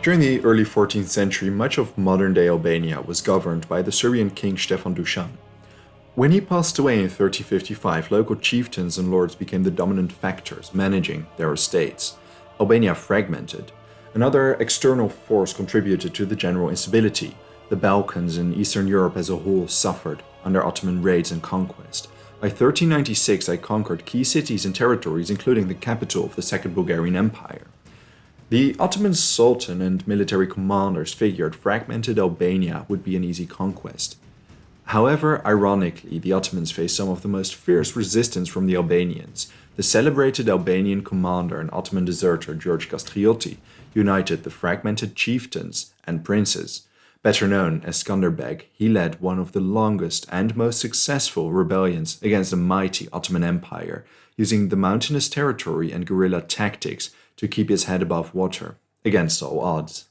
During the early 14th century, much of modern-day Albania was governed by the Serbian king Stefan Dusan. When he passed away in 1355, local chieftains and lords became the dominant factors managing their estates. Albania fragmented. Another external force contributed to the general instability. The Balkans and Eastern Europe as a whole suffered under Ottoman raids and conquest. By 1396, they conquered key cities and territories, including the capital of the Second Bulgarian Empire. The Ottoman Sultan and military commanders figured fragmented Albania would be an easy conquest. However, ironically, the Ottomans faced some of the most fierce resistance from the Albanians. The celebrated Albanian commander and Ottoman deserter George Kastrioti united the fragmented chieftains and princes. Better known as Skanderbeg, he led one of the longest and most successful rebellions against the mighty Ottoman Empire, using the mountainous territory and guerrilla tactics to keep his head above water, against all odds.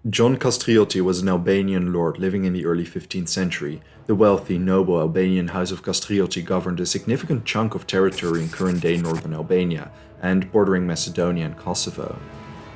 John Kastrioti was an Albanian lord living in the early 15th century. The wealthy, noble Albanian house of Kastrioti governed a significant chunk of territory in current-day northern Albania and bordering Macedonia and Kosovo.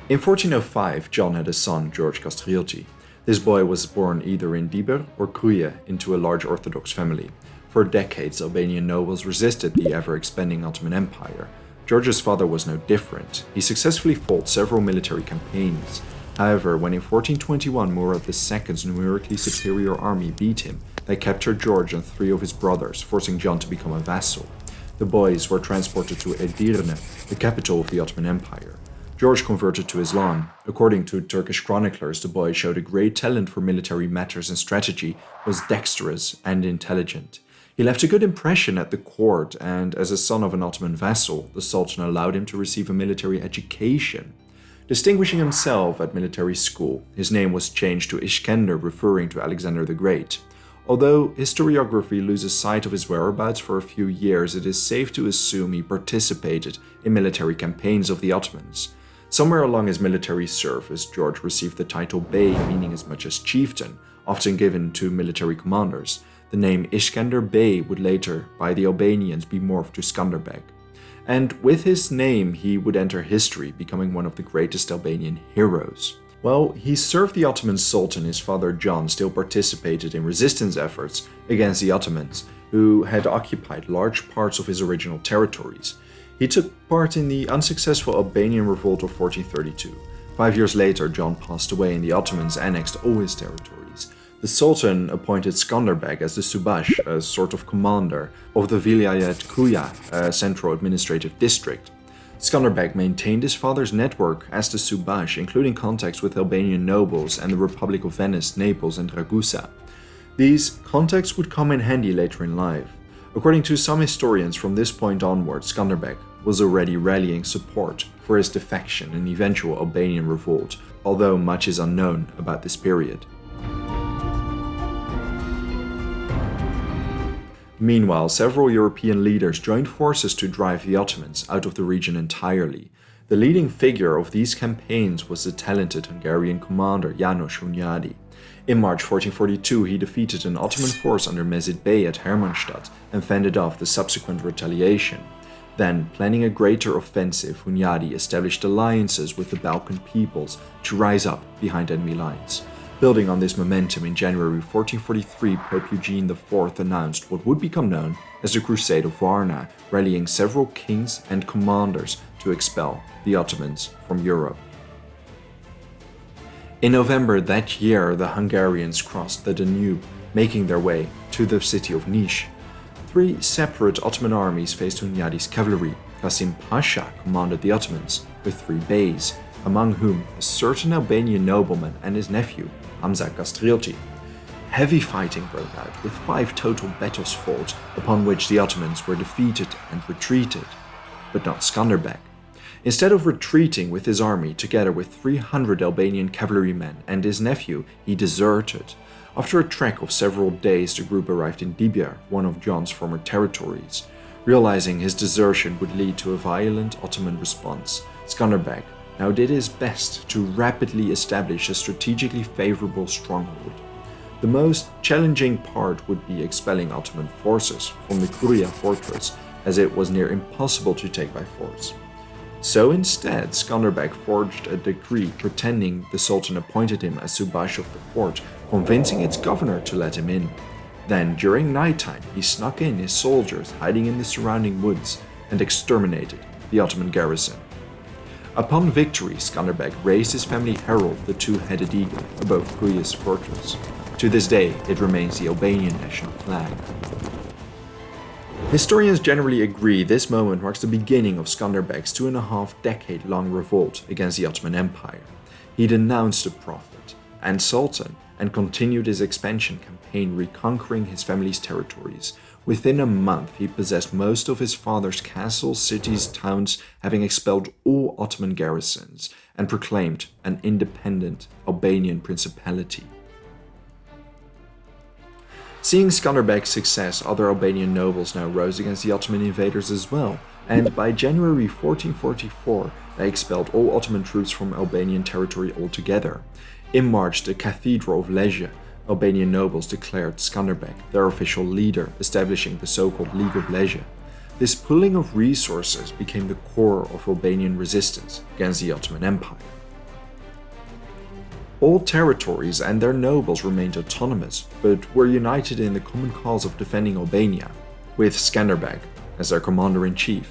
In 1405, John had a son, George Kastrioti. This boy was born either in Dibër or Kruje into a large Orthodox family. For decades, Albanian nobles resisted the ever-expanding Ottoman Empire. George's father was no different. He successfully fought several military campaigns. However, when in 1421 Murad II's numerically superior army beat him, they captured George and 3 of his brothers, forcing John to become a vassal. The boys were transported to Edirne, the capital of the Ottoman Empire. George converted to Islam. According to Turkish chroniclers, the boy showed a great talent for military matters and strategy, was dexterous and intelligent. He left a good impression at the court, and as a son of an Ottoman vassal, the Sultan allowed him to receive a military education. Distinguishing himself at military school, his name was changed to Iskender, referring to Alexander the Great. Although historiography loses sight of his whereabouts for a few years, it is safe to assume he participated in military campaigns of the Ottomans. Somewhere along his military service, George received the title Bey, meaning as much as chieftain, often given to military commanders. The name Iskender Bey would later, by the Albanians, be morphed to Skanderbeg. And with his name, he would enter history, becoming one of the greatest Albanian heroes. While he served the Ottoman Sultan, his father John still participated in resistance efforts against the Ottomans, who had occupied large parts of his original territories. He took part in the unsuccessful Albanian revolt of 1432. 5 years later, John passed away and the Ottomans annexed all his territories. The Sultan appointed Skanderbeg as the Subash, a sort of commander, of the Vilayet Kuya, a central administrative district. Skanderbeg maintained his father's network as the Subash, including contacts with Albanian nobles and the Republic of Venice, Naples and Ragusa. These contacts would come in handy later in life. According to some historians, from this point onward, Skanderbeg was already rallying support for his defection and eventual Albanian revolt, although much is unknown about this period. Meanwhile, several European leaders joined forces to drive the Ottomans out of the region entirely. The leading figure of these campaigns was the talented Hungarian commander János Hunyadi. In March 1442, he defeated an Ottoman force under Mezid Bey at Hermannstadt and fended off the subsequent retaliation. Then, planning a greater offensive, Hunyadi established alliances with the Balkan peoples to rise up behind enemy lines. Building on this momentum, in January 1443, Pope Eugene IV announced what would become known as the Crusade of Varna, rallying several kings and commanders to expel the Ottomans from Europe. In November that year, the Hungarians crossed the Danube, making their way to the city of Niš. 3 separate Ottoman armies faced Hunyadi's cavalry. Qasim Pasha commanded the Ottomans, with 3 beys, among whom a certain Albanian nobleman and his nephew, Hamza Kastrioti. Heavy fighting broke out, with 5 total battles fought, upon which the Ottomans were defeated and retreated, but not Skanderbeg. Instead of retreating with his army, together with 300 Albanian cavalrymen and his nephew, he deserted. After a trek of several days, the group arrived in Dibër, one of John's former territories. Realizing his desertion would lead to a violent Ottoman response, Skanderbeg now did his best to rapidly establish a strategically favorable stronghold. The most challenging part would be expelling Ottoman forces from the Kruje fortress, as it was near impossible to take by force. So instead, Skanderbeg forged a decree pretending the Sultan appointed him as Subash of the fort, convincing its governor to let him in. Then, during nighttime, he snuck in his soldiers hiding in the surrounding woods and exterminated the Ottoman garrison. Upon victory, Skanderbeg raised his family herald, the two-headed eagle, above Kruja's fortress. To this day, it remains the Albanian national flag. Historians generally agree this moment marks the beginning of Skanderbeg's 2.5-decade-long revolt against the Ottoman Empire. He denounced the Prophet and Sultan and continued his expansion campaign, reconquering his family's territories. Within a month, he possessed most of his father's castles, cities, towns, having expelled all Ottoman garrisons, and proclaimed an independent Albanian principality. Seeing Skanderbeg's success, other Albanian nobles now rose against the Ottoman invaders as well, and by January 1444, they expelled all Ottoman troops from Albanian territory altogether. In March, the Cathedral of Lezhë, Albanian nobles declared Skanderbeg their official leader, establishing the so-called League of Lezhë. This pooling of resources became the core of Albanian resistance against the Ottoman Empire. All territories and their nobles remained autonomous, but were united in the common cause of defending Albania, with Skanderbeg as their commander-in-chief.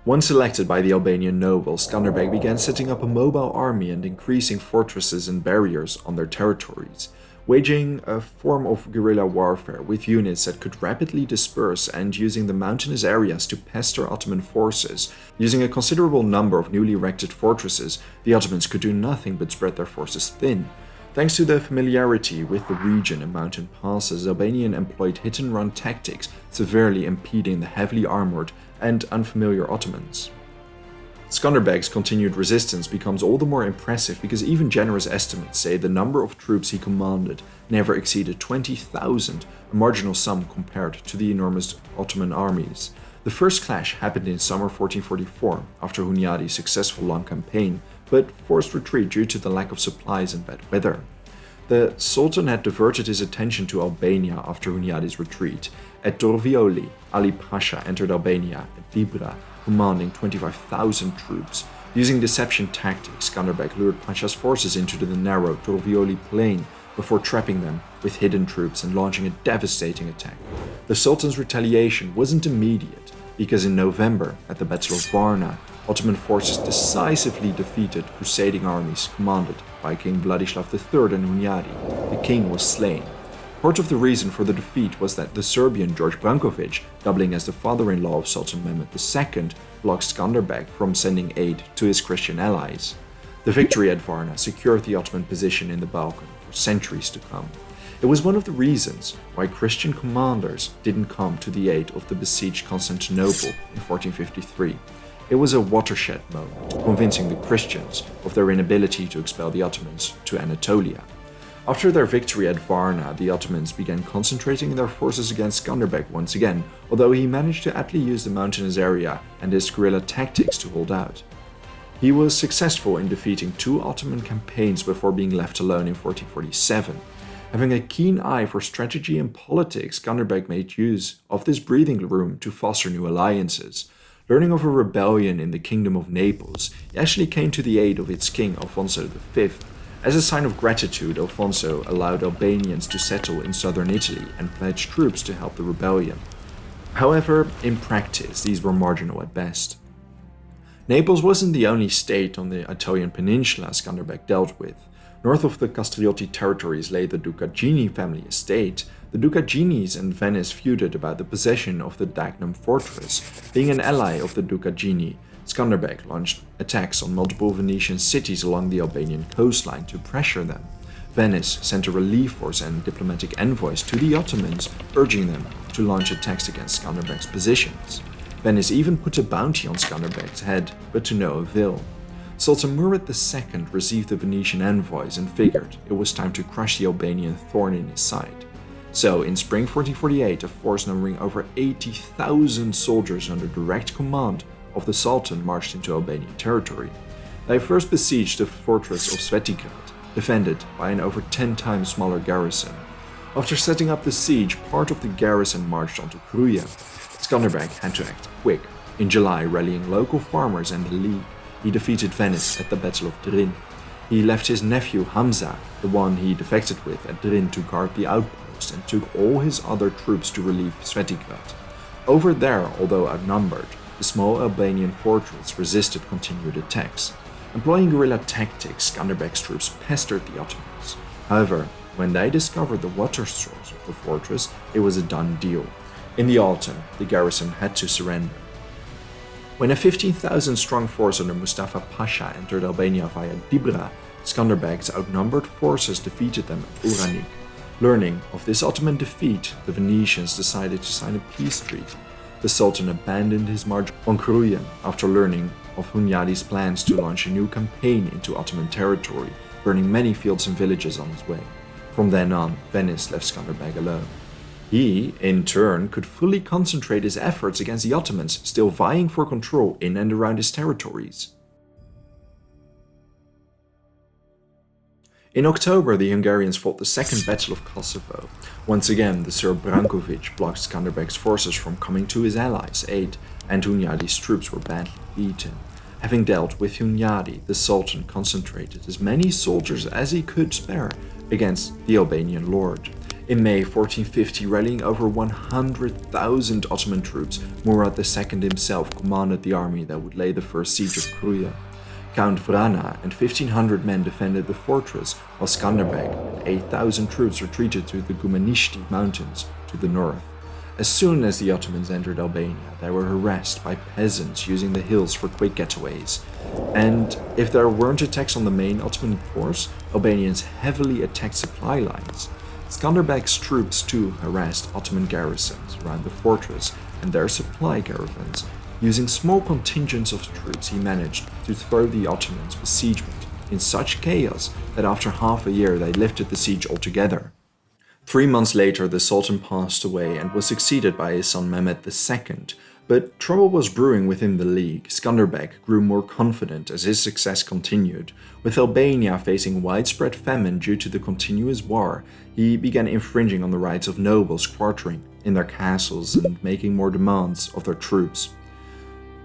Once elected by the Albanian nobles, Skanderbeg began setting up a mobile army and increasing fortresses and barriers on their territories, waging a form of guerrilla warfare with units that could rapidly disperse and using the mountainous areas to pester Ottoman forces. Using a considerable number of newly erected fortresses, the Ottomans could do nothing but spread their forces thin. Thanks to their familiarity with the region and mountain passes, Albanians employed hit-and-run tactics, severely impeding the heavily armored and unfamiliar Ottomans. Skanderbeg's continued resistance becomes all the more impressive because even generous estimates say the number of troops he commanded never exceeded 20,000, a marginal sum compared to the enormous Ottoman armies. The first clash happened in summer 1444, after Hunyadi's successful long campaign, but forced retreat due to the lack of supplies and bad weather. The Sultan had diverted his attention to Albania after Hunyadi's retreat. At Dorvioli, Ali Pasha entered Albania at Dibra, commanding 25,000 troops. Using deception tactics, Skanderbeg lured Pasha's forces into the narrow Dorvioli plain before trapping them with hidden troops and launching a devastating attack. The Sultan's retaliation wasn't immediate, because in November, at the Battle of Varna, Ottoman forces decisively defeated crusading armies commanded by King Vladislav III and Hunyadi. The king was slain. Part of the reason for the defeat was that the Serbian George Brankovic, doubling as the father-in-law of Sultan Mehmed II, blocked Skanderbeg from sending aid to his Christian allies. The victory at Varna secured the Ottoman position in the Balkans for centuries to come. It was one of the reasons why Christian commanders didn't come to the aid of the besieged Constantinople in 1453. It was a watershed moment, convincing the Christians of their inability to expel the Ottomans to Anatolia. After their victory at Varna, the Ottomans began concentrating their forces against Skanderbeg once again, although he managed to aptly use the mountainous area and his guerrilla tactics to hold out. He was successful in defeating 2 Ottoman campaigns before being left alone in 1447. Having a keen eye for strategy and politics, Skanderbeg made use of this breathing room to foster new alliances. Learning of a rebellion in the Kingdom of Naples, he actually came to the aid of its king, Alfonso V. As a sign of gratitude, Alfonso allowed Albanians to settle in southern Italy and pledged troops to help the rebellion. However, in practice, these were marginal at best. Naples wasn't the only state on the Italian peninsula Skanderbeg dealt with. North of the Kastrioti territories lay the Ducagini family estate. The Ducaginis and Venice feuded about the possession of the Dagnum fortress. Being an ally of the Ducagini, Skanderbeg launched attacks on multiple Venetian cities along the Albanian coastline to pressure them. Venice sent a relief force and diplomatic envoys to the Ottomans, urging them to launch attacks against Skanderbeg's positions. Venice even put a bounty on Skanderbeg's head, but to no avail. Sultan Murad II received the Venetian envoys and figured it was time to crush the Albanian thorn in his side. So, in spring 1448, a force numbering over 80,000 soldiers under direct command of the Sultan marched into Albanian territory. They first besieged the fortress of Svetigrad, defended by an over 10 times smaller garrison. After setting up the siege, part of the garrison marched onto Kruja. Skanderbeg had to act quick. In July, rallying local farmers and the League, he defeated Venice at the Battle of Drin. He left his nephew Hamza, the one he defected with, at Drin to guard the outpost and took all his other troops to relieve Svetigrad. Over there, although outnumbered, the small Albanian fortress resisted continued attacks. Employing guerrilla tactics, Skanderbeg's troops pestered the Ottomans. However, when they discovered the water source of the fortress, it was a done deal. In the autumn, the garrison had to surrender. When a 15,000-strong force under Mustafa Pasha entered Albania via Dibra, Skanderbeg's outnumbered forces defeated them at Uranik. Learning of this Ottoman defeat, the Venetians decided to sign a peace treaty. The Sultan abandoned his march on Kruja after learning of Hunyadi's plans to launch a new campaign into Ottoman territory, burning many fields and villages on his way. From then on, Venice left Skanderbeg alone. He, in turn, could fully concentrate his efforts against the Ottomans, still vying for control in and around his territories. In October, the Hungarians fought the Second Battle of Kosovo. Once again, the Serb Brankovic blocked Skanderbeg's forces from coming to his allies' aid, and Hunyadi's troops were badly beaten. Having dealt with Hunyadi, the Sultan concentrated as many soldiers as he could spare against the Albanian lord. In May 1450, rallying over 100,000 Ottoman troops, Murad II himself commanded the army that would lay the first siege of Kruja. Count Vrana and 1,500 men defended the fortress, while Skanderbeg and 8,000 troops retreated to the Gumanishti mountains to the north. As soon as the Ottomans entered Albania, they were harassed by peasants using the hills for quick getaways. And if there weren't attacks on the main Ottoman force, Albanians heavily attacked supply lines. Skanderbeg's troops too harassed Ottoman garrisons around the fortress and their supply caravans. Using small contingents of troops, he managed to throw the Ottomans' besiegement in such chaos that after half a year they lifted the siege altogether. 3 months later, the Sultan passed away and was succeeded by his son Mehmed II, but trouble was brewing within the League. Skanderbeg grew more confident as his success continued. With Albania facing widespread famine due to the continuous war, he began infringing on the rights of nobles quartering in their castles and making more demands of their troops.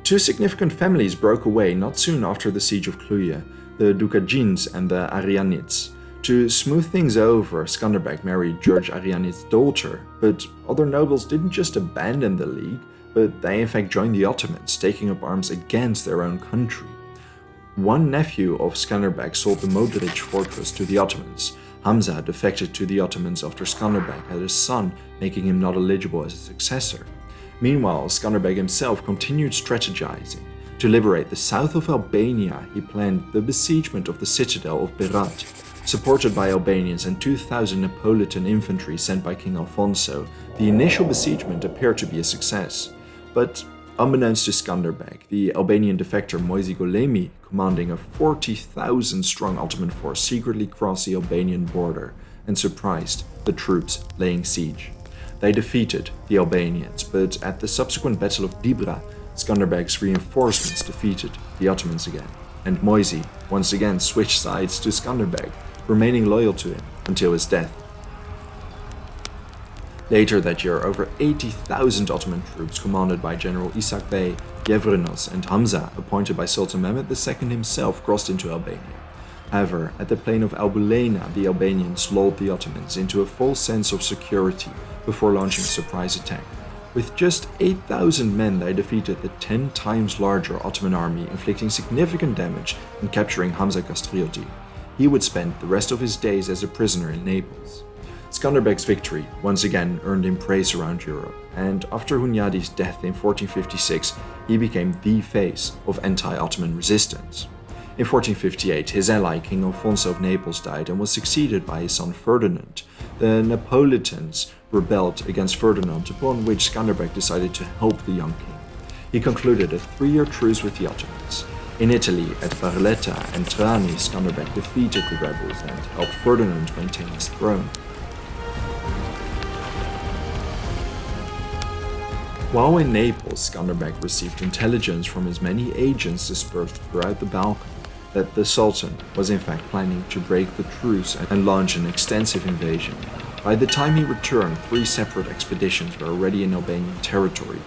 Two significant families broke away not soon after the siege of Kruja, the Dukagins and the Arianids. To smooth things over, Skanderbeg married George Arianid's daughter, but other nobles didn't just abandon the League, but they in fact joined the Ottomans, taking up arms against their own country. One nephew of Skanderbeg sold the Modric fortress to the Ottomans. Hamza defected to the Ottomans after Skanderbeg had a son, making him not eligible as a successor. Meanwhile, Skanderbeg himself continued strategizing. To liberate the south of Albania, he planned the besiegement of the citadel of Berat. Supported by Albanians and 2,000 Neapolitan infantry sent by King Alfonso, the initial besiegement appeared to be a success. But unbeknownst to Skanderbeg, the Albanian defector Moise Golemi, commanding a 40,000-strong Ottoman force, secretly crossed the Albanian border and surprised the troops laying siege. They defeated the Albanians, but at the subsequent Battle of Dibra, Skanderbeg's reinforcements defeated the Ottomans again, and Moise once again switched sides to Skanderbeg, remaining loyal to him until his death. Later that year, over 80,000 Ottoman troops commanded by General Isak Bey, Yevrenos and Hamza, appointed by Sultan Mehmed II himself, crossed into Albania. However, at the plain of Albulena, the Albanians lulled the Ottomans into a false sense of security before launching a surprise attack. With just 8,000 men, they defeated the 10 times larger Ottoman army, inflicting significant damage and capturing Hamza Kastrioti. He would spend the rest of his days as a prisoner in Naples. Skanderbeg's victory once again earned him praise around Europe, and after Hunyadi's death in 1456, he became the face of anti-Ottoman resistance. In 1458, his ally King Alfonso of Naples died and was succeeded by his son Ferdinand. The Neapolitans rebelled against Ferdinand, upon which Skanderbeg decided to help the young king. He concluded a 3-year truce with the Ottomans. In Italy, at Barletta and Trani, Skanderbeg defeated the rebels and helped Ferdinand maintain his throne. While in Naples, Skanderbeg received intelligence from his many agents dispersed throughout the Balkans that the Sultan was in fact planning to break the truce and launch an extensive invasion. By the time he returned, 3 separate expeditions were already in Albanian territory.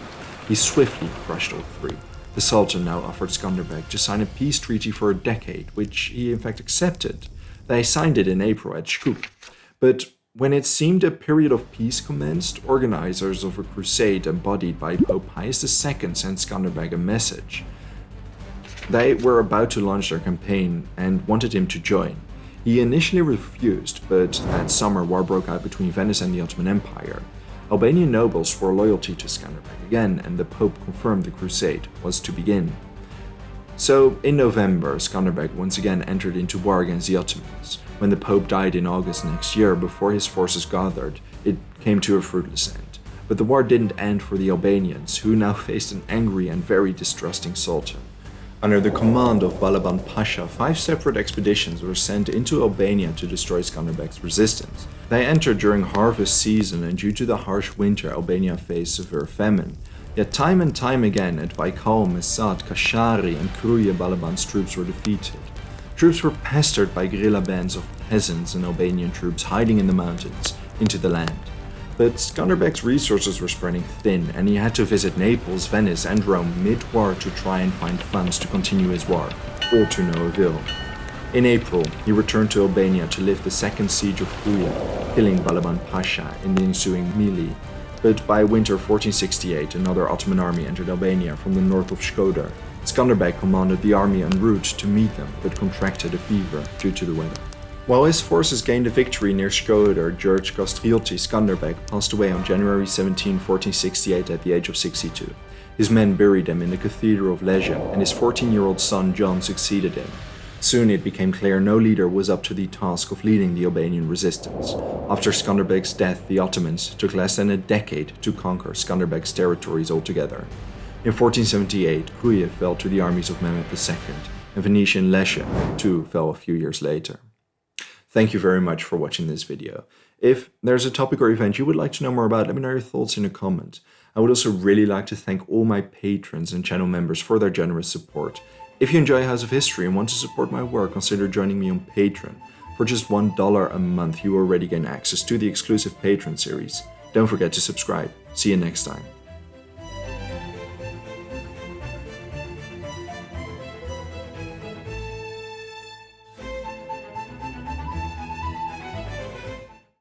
He swiftly crushed all 3. The Sultan now offered Skanderbeg to sign a peace treaty for a decade, which he in fact accepted. They signed it in April at Shkup. But when it seemed a period of peace commenced, organizers of a crusade embodied by Pope Pius II sent Skanderbeg a message. They were about to launch their campaign and wanted him to join. He initially refused, but that summer war broke out between Venice and the Ottoman Empire. Albanian nobles swore loyalty to Skanderbeg again, and the Pope confirmed the crusade was to begin. So, in November, Skanderbeg once again entered into war against the Ottomans. When the Pope died in August next year, before his forces gathered, it came to a fruitless end. But the war didn't end for the Albanians, who now faced an angry and very distrusting Sultan. Under the command of Balaban Pasha, 5 separate expeditions were sent into Albania to destroy Skanderbeg's resistance. They entered during harvest season, and due to the harsh winter, Albania faced severe famine. Yet time and time again, at Baikal, Mesat, Kashari and Kruja, Balaban's troops were defeated. Troops were pestered by guerrilla bands of peasants and Albanian troops hiding in the mountains into the land. But Skanderbeg's resources were spreading thin, and he had to visit Naples, Venice and Rome mid-war to try and find funds to continue his war, all to no avail. In April, he returned to Albania to lift the second siege of Kruja, killing Balaban Pasha in the ensuing melee. But by winter 1468, another Ottoman army entered Albania from the north of Shkodër. Skanderbeg commanded the army en route to meet them, but contracted a fever due to the weather. While his forces gained a victory near Shkodër, George Kastrioti Skanderbeg passed away on January 17, 1468 at the age of 62. His men buried him in the Cathedral of Legia, and his 14-year-old son John succeeded him. Soon it became clear no leader was up to the task of leading the Albanian resistance. After Skanderbeg's death, the Ottomans took less than a decade to conquer Skanderbeg's territories altogether. In 1478, Kruja fell to the armies of Mehmed II, and Venetian Legia too fell a few years later. Thank you very much for watching this video. If there's a topic or event you would like to know more about, let me know your thoughts in a comment. I would also really like to thank all my patrons and channel members for their generous support. If you enjoy House of History and want to support my work, consider joining me on Patreon. For just $1 a month, you already gain access to the exclusive Patreon series. Don't forget to subscribe. See you next time.